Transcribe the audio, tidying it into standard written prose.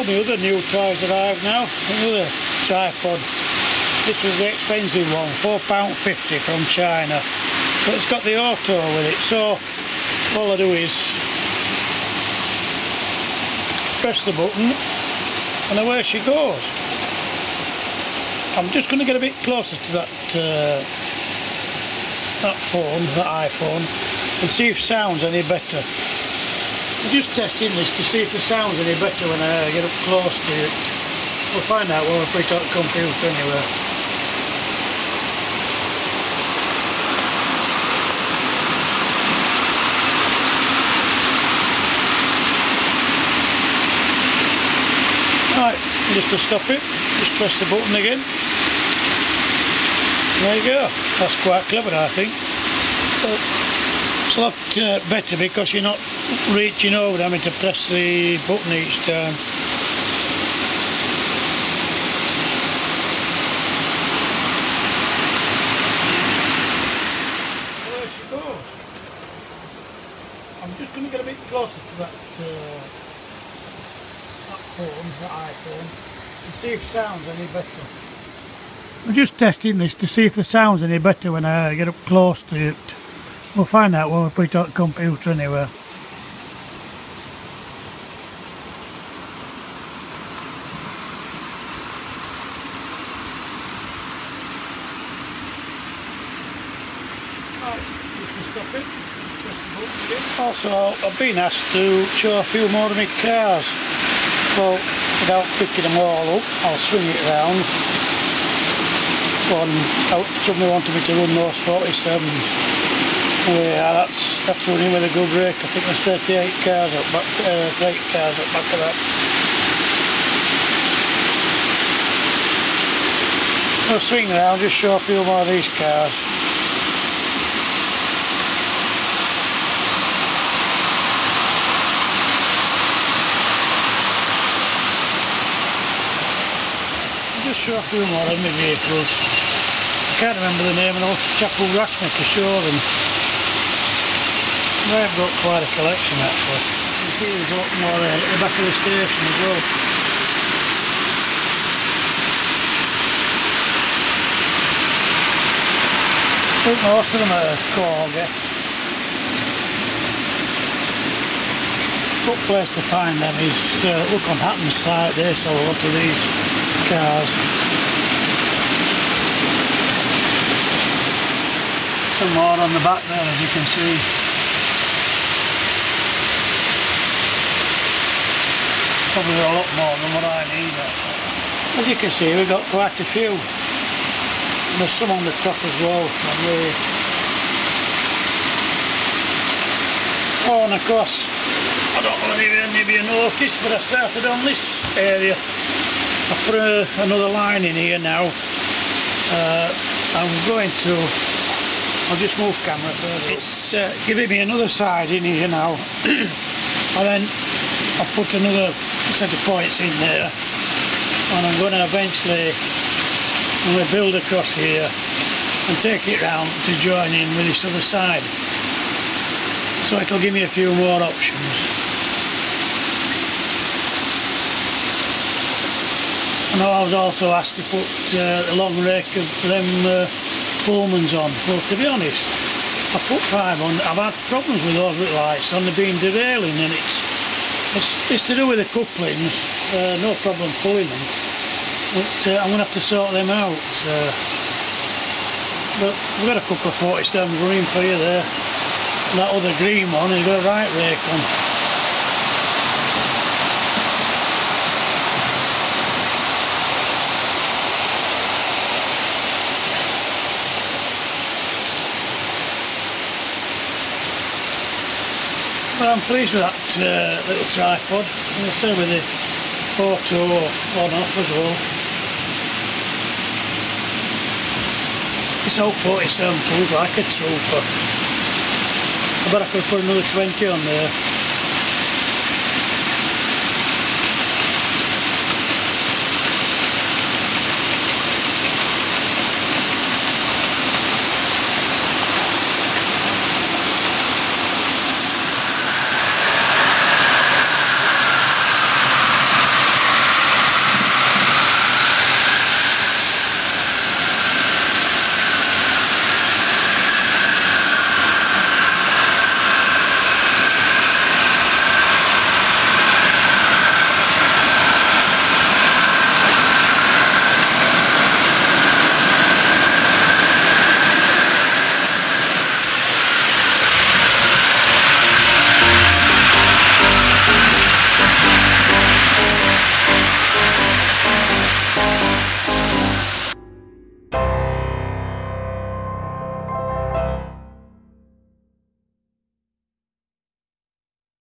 got my other new toys that I have now, another tripod. This was the expensive one, £4.50 from China. But it's got the auto with it, so all I do is press the button and away she goes. I'm just going to get a bit closer to that that iPhone, and see if sound's any better. I'm just testing this to see if the sound's any better when I get up close to it. We'll find out when we put it on the computer anyway. Right, just to stop it, just press the button again. There you go. That's quite clever, I think. But it's a lot better because you're not reaching over having to press the button each time. There she goes. I'm just going to get a bit closer to that iPhone, and see if sound's any better. I'm just testing this to see if the sound's any better when I get up close to it. We'll find out when we put it on the computer anyway. Right, just to stop it, just press the button again. Also, I've been asked to show a few more of my cars. Well, without picking them all up, I'll swing it round. Somebody wanted me to run those 47s. Yeah, that's running with a good rake. I think there's 38 cars up back, 8 cars up back of that. I'll swing around, just show a few more of these cars. Just show a few more of my vehicles. I can't remember the name of the chap who asked me to show them. I've got quite a collection actually. You can see there's a lot more there at the back of the station as well. I think most of them are Corgi. Good place to find them is look on Hatton's site. They sell a lot of these cars. Some more on the back there, as you can see. Probably a lot more than what I need actually. As you can see, we've got quite a few. And there's some on the top as well. Oh, and of course, I don't know if any of you noticed, but I started on this area. I've put another line in here now. I'm going to, I'll just move camera further. It's giving me another side in here now. And then I'll put another set of points in there. And I'm going to eventually build across here and take it round to join in with this other side. So it'll give me a few more options. I know I was also asked to put a long rake of them Pullmans on. Well, to be honest, I put 5 on. I've had problems with those with lights on. They've been derailing, and it's to do with the couplings. No problem pulling them, but I'm going to have to sort them out. But we've got a couple of 47s running for you there. And that other green one has got a right rake on. But I'm pleased with that little tripod, and I say with the auto on off as well. This old 47 pulls like a trooper. I bet I could put another 20 on there.